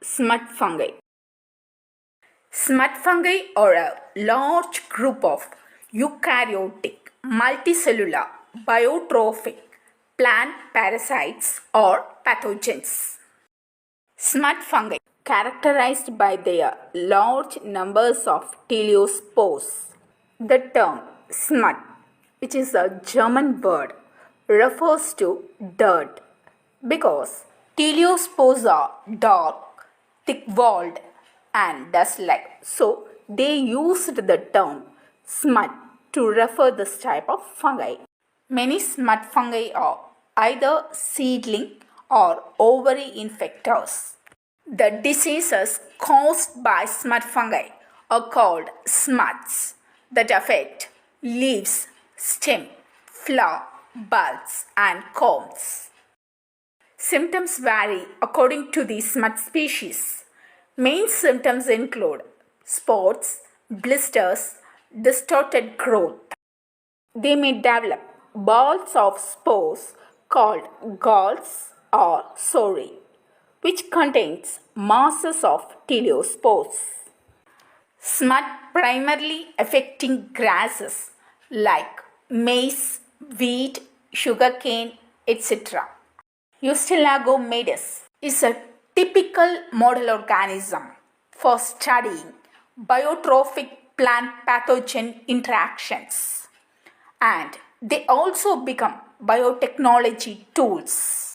Smut fungi. Smut fungi are a large group of eukaryotic, multicellular, biotrophic plant parasites or pathogens. Smut fungi, characterized by their large numbers of teliospores. The term smut, which is a German word, refers to dirt because teliospores are dark, thick-walled and dust-like. So, they used the term smut to refer this type of fungi. Many smut fungi are either seedling or ovary infectors. The diseases caused by smut fungi are called smuts that affect leaves, stem, flower, buds and combs. Symptoms vary according to the smut species. Main symptoms include spots, blisters, distorted growth. They may develop balls of spores called galls or sori, which contains masses of teliospores. Smut primarily affecting grasses like maize, wheat, sugarcane, etc. Eustilago maydis is a typical model organism for studying biotrophic plant pathogen interactions, and they also become biotechnology tools.